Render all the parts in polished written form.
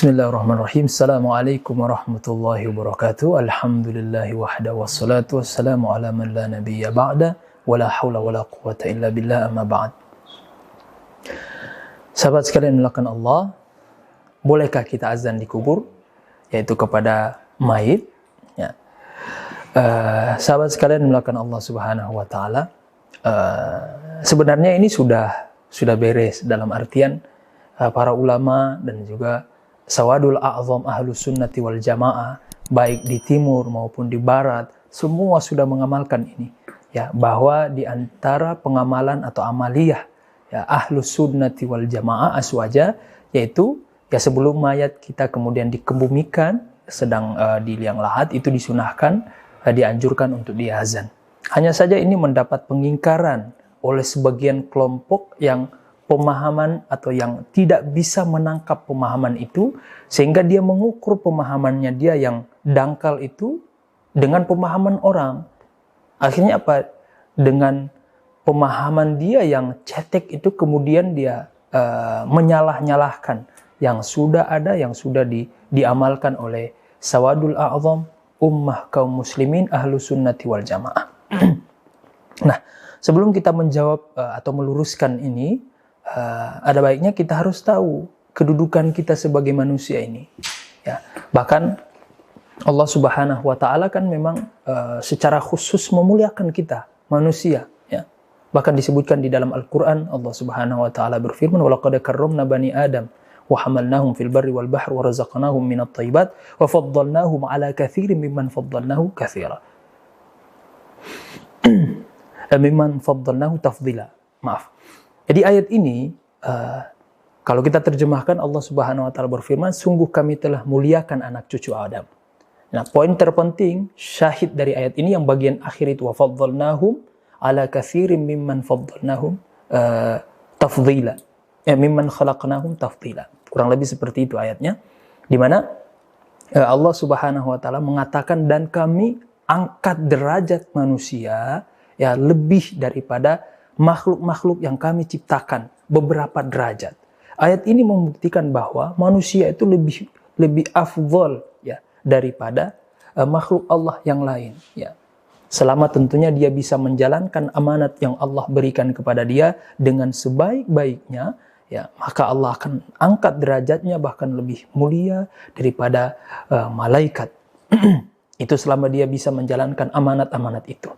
Bismillahirrahmanirrahim. Assalamualaikum warahmatullahi wabarakatuh. Alhamdulillahi wahda wassalatu wassalamu ala man la nabiyya ba'da wa la hawla wa la quwwata illa billah amma ba'd. Sahabat sekalian melakukan Allah, bolehkah kita azan di kubur, yaitu kepada mayit? Ya. Sahabat sekalian melakukan Allah Subhanahu wa taala, sebenarnya ini sudah beres, dalam artian para ulama dan juga Sawadul A'zam Ahlus Sunnati wal Jamaah, baik di timur maupun di barat, semua sudah mengamalkan ini, ya, bahwa di antara pengamalan atau amaliyah, ya, Ahlus Sunnati wal Jamaah aswaja, yaitu ya sebelum mayat kita kemudian dikebumikan sedang di liang lahat, itu disunahkan, dianjurkan untuk diazan. Hanya saja ini mendapat pengingkaran oleh sebagian kelompok yang pemahaman atau yang tidak bisa menangkap pemahaman itu, sehingga dia mengukur pemahamannya dia yang dangkal itu dengan pemahaman orang. Akhirnya apa? Dengan pemahaman dia yang cetek itu kemudian dia menyalah-nyalahkan yang sudah ada, yang sudah diamalkan oleh Sawadul A'zam ummah kaum muslimin Ahlus Sunnati wal Jamaah. Nah, sebelum kita menjawab atau meluruskan ini, ada baiknya kita harus tahu kedudukan kita sebagai manusia ini, ya. Bahkan Allah Subhanahu wa taala kan memang secara khusus memuliakan kita manusia, ya. Bahkan disebutkan di dalam Al-Qur'an, Allah Subhanahu wa taala berfirman, "Wa laqad karramna bani Adam wa hamalnahum fil barri wal bahri wa razaqnahum minat thayyibat wa faddalnahum ala katsirin mimman faddalnahu katsira." Mimman faddalnahu tafdila. Maaf. Jadi ayat ini, kalau kita terjemahkan, Allah Subhanahu wa taala berfirman, sungguh kami telah muliakan anak cucu Adam. Nah, poin terpenting syahid dari ayat ini yang bagian akhir itu, wa faddalnahum ala katsirin mimman faddalnahum tafdila. Mimman khalaqnahum tafdila. Kurang lebih seperti itu ayatnya, di mana Allah Subhanahu wa taala mengatakan, dan kami angkat derajat manusia, ya, lebih daripada makhluk-makhluk yang kami ciptakan beberapa derajat. Ayat ini membuktikan bahwa manusia itu lebih afdol, ya, daripada makhluk Allah yang lain, ya. Selama tentunya dia bisa menjalankan amanat yang Allah berikan kepada dia dengan sebaik-baiknya, ya, maka Allah akan angkat derajatnya bahkan lebih mulia daripada malaikat. Itu selama dia bisa menjalankan amanat-amanat itu.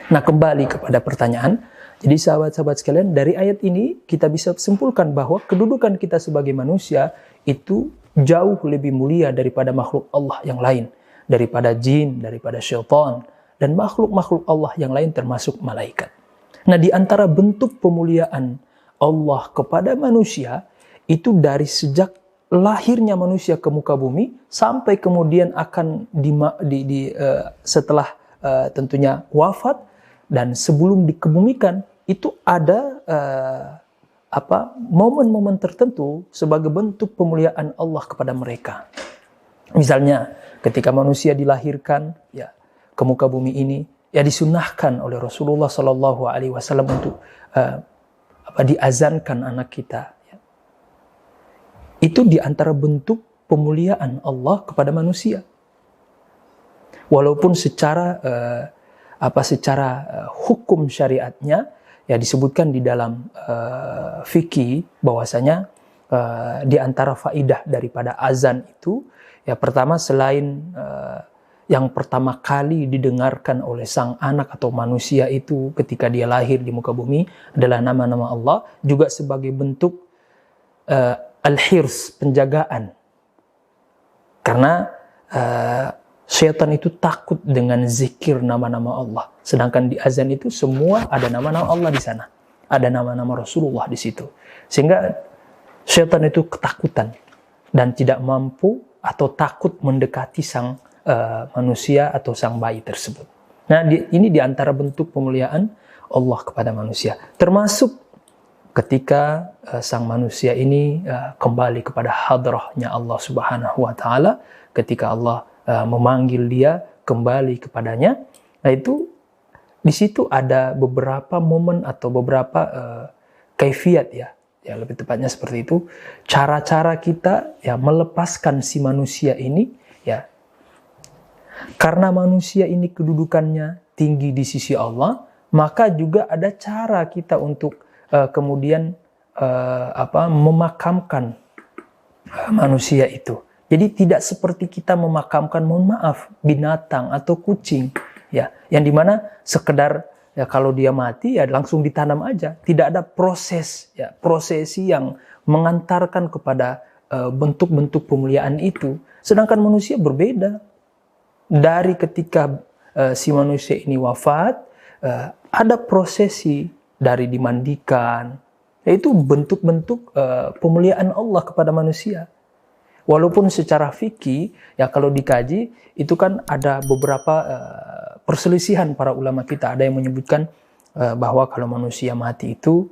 Nah, kembali kepada pertanyaan. Jadi sahabat-sahabat sekalian, dari ayat ini kita bisa simpulkan bahwa kedudukan kita sebagai manusia itu jauh lebih mulia daripada makhluk Allah yang lain, daripada jin, daripada syaitan, dan makhluk-makhluk Allah yang lain termasuk malaikat. Nah, di antara bentuk pemuliaan Allah kepada manusia itu dari sejak lahirnya manusia ke muka bumi sampai kemudian akan setelah tentunya wafat dan sebelum dikebumikan, itu ada momen-momen tertentu sebagai bentuk pemuliaan Allah kepada mereka. Misalnya ketika manusia dilahirkan, ya, ke muka bumi ini, ya, disunahkan oleh Rasulullah Sallallahu Alaihi Wasallam untuk diazankan anak kita, ya. Itu di antara bentuk pemuliaan Allah kepada manusia. Walaupun secara hukum syariatnya, ya, disebutkan di dalam fikih bahwasanya di antara faidah daripada azan itu, ya, pertama selain yang pertama kali didengarkan oleh sang anak atau manusia itu ketika dia lahir di muka bumi adalah nama-nama Allah, juga sebagai bentuk al-hirs, penjagaan. Karena syaitan itu takut dengan zikir nama-nama Allah. Sedangkan di azan itu semua ada nama-nama Allah di sana. Ada nama-nama Rasulullah di situ. Sehingga syaitan itu ketakutan dan tidak mampu atau takut mendekati sang manusia atau sang bayi tersebut. Nah, ini di antara bentuk pemuliaan Allah kepada manusia. Termasuk ketika sang manusia ini kembali kepada hadrahnya Allah Subhanahu wa taala, ketika Allah memanggil dia kembali kepadanya. Nah, itu di situ ada beberapa momen atau beberapa kaifiat, ya, ya lebih tepatnya seperti itu, cara-cara kita ya melepaskan si manusia ini, ya karena manusia ini kedudukannya tinggi di sisi Allah, maka juga ada cara kita untuk kemudian memakamkan manusia itu. Jadi tidak seperti kita memakamkan, mohon maaf, binatang atau kucing, ya, yang dimana sekedar ya kalau dia mati ya langsung ditanam aja, tidak ada proses, ya, prosesi yang mengantarkan kepada bentuk-bentuk pemuliaan itu. Sedangkan manusia berbeda. Dari ketika si manusia ini wafat, ada prosesi dari dimandikan, yaitu bentuk-bentuk pemuliaan Allah kepada manusia. Walaupun secara fikih, ya kalau dikaji, itu kan ada beberapa perselisihan para ulama kita. Ada yang menyebutkan bahwa kalau manusia mati itu,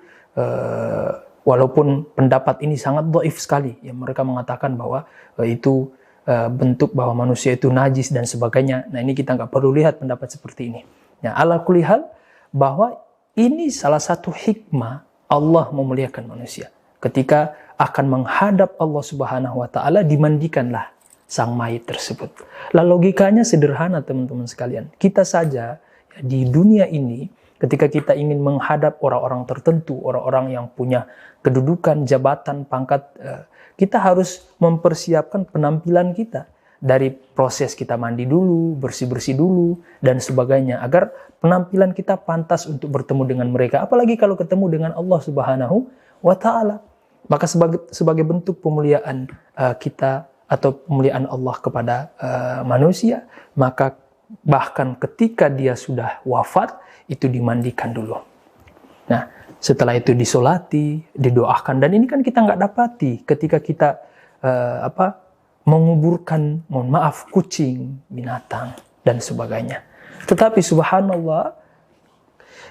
walaupun pendapat ini sangat dhaif sekali, ya mereka mengatakan bahwa itu bentuk bahwa manusia itu najis dan sebagainya. Nah ini kita nggak perlu lihat pendapat seperti ini. Nah, ala kulli hal, bahwa ini salah satu hikmah Allah memuliakan manusia. Ketika akan menghadap Allah Subhanahu wa Ta'ala, dimandikanlah sang mayit tersebut. Lah logikanya sederhana teman-teman sekalian. Kita saja di dunia ini, ketika kita ingin menghadap orang-orang tertentu, orang-orang yang punya kedudukan, jabatan, pangkat, kita harus mempersiapkan penampilan kita. Dari proses kita mandi dulu, bersih-bersih dulu, dan sebagainya. Agar penampilan kita pantas untuk bertemu dengan mereka. Apalagi kalau ketemu dengan Allah Subhanahu wa Ta'ala. Maka sebagai bentuk pemuliaan kita atau pemuliaan Allah kepada manusia, maka bahkan ketika dia sudah wafat, itu dimandikan dulu. Nah, setelah itu disolati, didoakan, dan ini kan kita nggak dapati ketika kita menguburkan, mohon maaf, kucing, binatang, dan sebagainya. Tetapi subhanallah,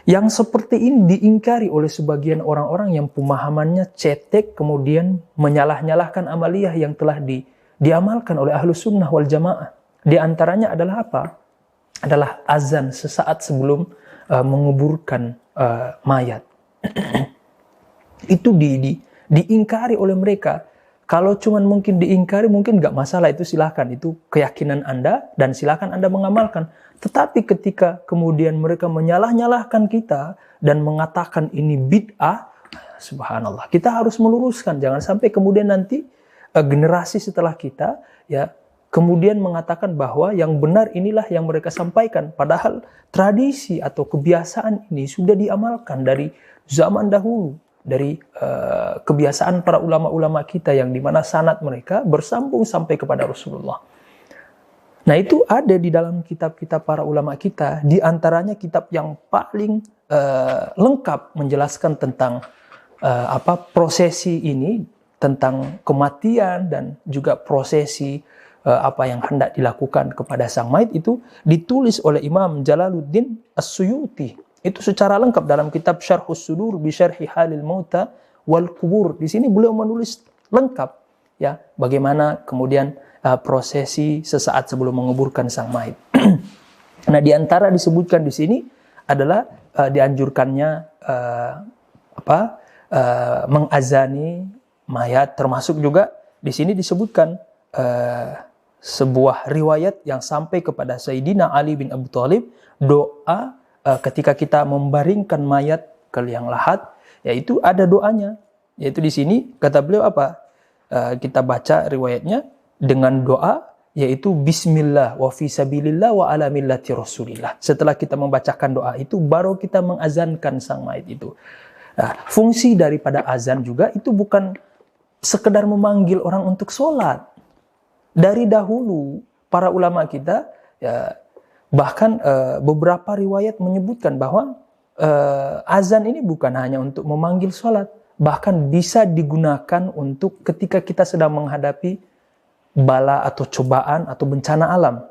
yang seperti ini diingkari oleh sebagian orang-orang yang pemahamannya cetek, kemudian menyalah-nyalahkan amaliyah yang telah diamalkan oleh Ahlus Sunnah wal Jamaah. Di antaranya adalah apa? Adalah azan sesaat sebelum menguburkan mayat. Itu diingkari oleh mereka. Kalau cuman mungkin diingkari, mungkin nggak masalah, itu silahkan, itu keyakinan Anda dan silahkan Anda mengamalkan. Tetapi ketika kemudian mereka menyalah-nyalahkan kita dan mengatakan ini bid'ah, subhanallah, kita harus meluruskan. Jangan sampai kemudian nanti generasi setelah kita ya kemudian mengatakan bahwa yang benar inilah yang mereka sampaikan. Padahal tradisi atau kebiasaan ini sudah diamalkan dari zaman dahulu. Dari kebiasaan para ulama-ulama kita yang dimana sanad mereka bersambung sampai kepada Rasulullah. Nah itu ada di dalam kitab-kitab para ulama kita. Di antaranya kitab yang paling lengkap menjelaskan tentang prosesi ini, tentang kematian dan juga prosesi apa yang hendak dilakukan kepada sang mayit, itu ditulis oleh Imam Jalaluddin As-Suyuti. Itu secara lengkap dalam kitab Syarhus Sudur bi Syarhi Halil Mauta wal Qubur. Di sini beliau menulis lengkap ya bagaimana kemudian prosesi sesaat sebelum menguburkan sang mayit. Nah, di antara disebutkan di sini adalah dianjurkannya mengazani mayat, termasuk juga di sini disebutkan sebuah riwayat yang sampai kepada Sayyidina Ali bin Abi Thalib, doa ketika kita membaringkan mayat ke liang lahat, yaitu ada doanya. Yaitu di sini kata beliau apa? Kita baca riwayatnya dengan doa, yaitu Bismillah wa fi sabilillah wa ala millati Rasulillah. Setelah kita membacakan doa itu, baru kita mengazankan sang mayit itu. Nah, fungsi daripada azan juga itu bukan sekedar memanggil orang untuk sholat. Dari dahulu para ulama kita ya, bahkan beberapa riwayat menyebutkan bahwa azan ini bukan hanya untuk memanggil sholat, bahkan bisa digunakan untuk ketika kita sedang menghadapi bala atau cobaan atau bencana alam.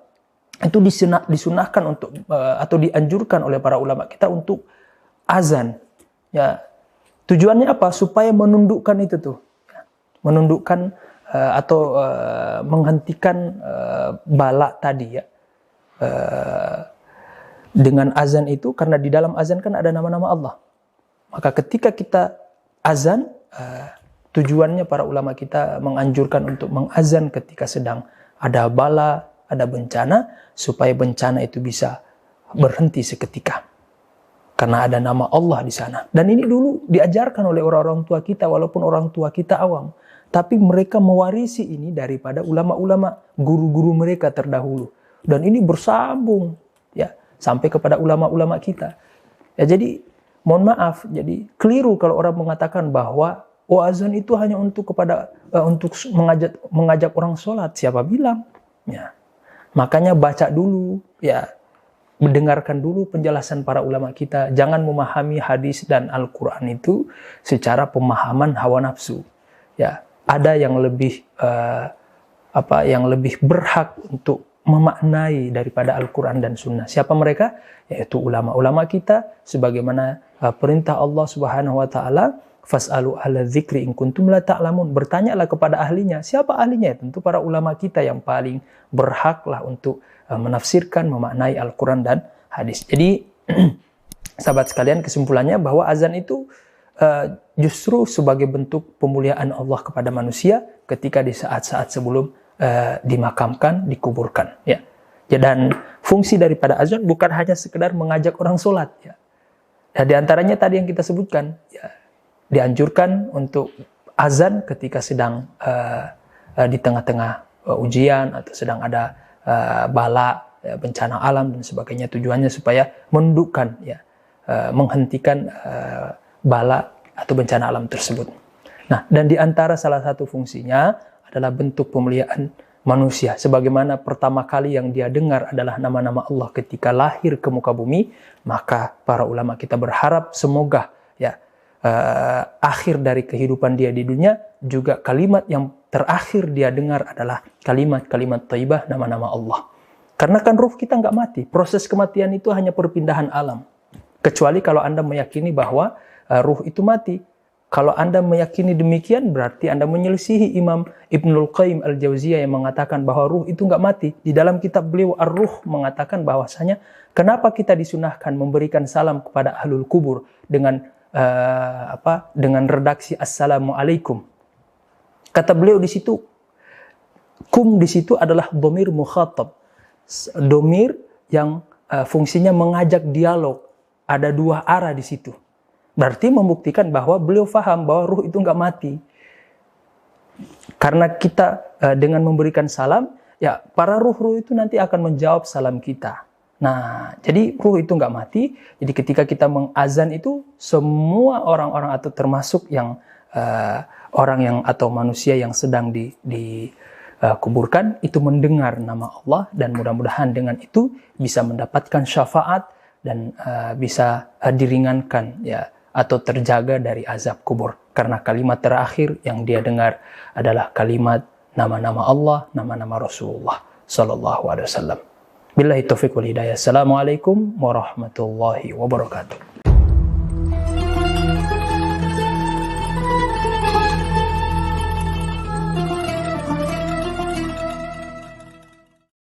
Itu disunahkan untuk atau dianjurkan oleh para ulama kita untuk azan. Ya, tujuannya apa? Supaya menundukkan itu tuh, menundukkan atau menghentikan bala tadi ya. Dengan azan itu, karena di dalam azan kan ada nama-nama Allah. Maka ketika kita azan, tujuannya para ulama kita menganjurkan untuk mengazan ketika sedang ada bala, ada bencana, supaya bencana itu bisa berhenti seketika. Karena ada nama Allah di sana. Dan ini dulu diajarkan oleh orang-orang tua kita, walaupun orang tua kita awam. Tapi mereka mewarisi ini daripada ulama-ulama, guru-guru mereka terdahulu. Dan ini bersambung ya sampai kepada ulama-ulama kita. Ya, jadi mohon maaf, jadi keliru kalau orang mengatakan bahwa azan itu hanya untuk mengajak orang sholat. Siapa bilang? Ya. Makanya baca dulu, ya, mendengarkan dulu penjelasan para ulama kita. Jangan memahami hadis dan Al-Quran itu secara pemahaman hawa nafsu. Ya, ada yang lebih yang lebih berhak untuk memaknai daripada Al-Quran dan Sunnah. Siapa mereka? Yaitu ulama-ulama kita, sebagaimana perintah Allah Subhanahu Wa Taala. Fas'alu ala dzikri in kuntum la ta'lamun. Bertanyalah kepada ahlinya. Siapa ahlinya? Tentu para ulama kita yang paling berhaklah untuk menafsirkan, memaknai Al-Quran dan hadis. Jadi, sahabat sekalian, kesimpulannya bahwa azan itu justru sebagai bentuk pemuliaan Allah kepada manusia ketika di saat-saat sebelum dimakamkan, dikuburkan. Ya. Dan fungsi daripada azan bukan hanya sekedar mengajak orang sholat. Ya. Nah, di antaranya tadi yang kita sebutkan, ya, dianjurkan untuk azan ketika sedang di tengah-tengah ujian atau sedang ada bala, ya, bencana alam dan sebagainya. Tujuannya supaya menundukkan, ya, menghentikan bala atau bencana alam tersebut. Nah, dan di antara salah satu fungsinya adalah bentuk pemuliaan manusia. Sebagaimana pertama kali yang dia dengar adalah nama-nama Allah ketika lahir ke muka bumi, maka para ulama kita berharap semoga, ya, akhir dari kehidupan dia di dunia juga kalimat yang terakhir dia dengar adalah kalimat-kalimat thayyibah, nama-nama Allah. Karena kan ruh kita nggak mati. Proses kematian itu hanya perpindahan alam. Kecuali kalau Anda meyakini bahwa ruh itu mati. Kalau Anda meyakini demikian, berarti Anda menyelisihi Imam Ibnul Qayyim Al-Jauziyah yang mengatakan bahwa ruh itu nggak mati. Di dalam kitab beliau Ar-Ruh mengatakan bahwasanya kenapa kita disunahkan memberikan salam kepada ahlul kubur dengan dengan redaksi Assalamualaikum. Kata beliau di situ, kum di situ adalah dhamir mukhatab. Dhamir yang fungsinya mengajak dialog. Ada dua arah di situ. Berarti membuktikan bahwa beliau faham bahwa ruh itu nggak mati. Karena kita dengan memberikan salam, ya, para ruh-ruh itu nanti akan menjawab salam kita. Nah, jadi ruh itu nggak mati. Jadi ketika kita mengazan itu, semua orang-orang atau termasuk yang orang yang atau manusia yang sedang dikuburkan itu mendengar nama Allah, dan mudah-mudahan dengan itu bisa mendapatkan syafaat dan bisa diringankan, ya, atau terjaga dari azab kubur. Karena kalimat terakhir yang dia dengar adalah kalimat nama-nama Allah, nama-nama Rasulullah sallallahu alaihi wasallam. Billahi taufiq wal hidayah. Assalamualaikum warahmatullahi wabarakatuh.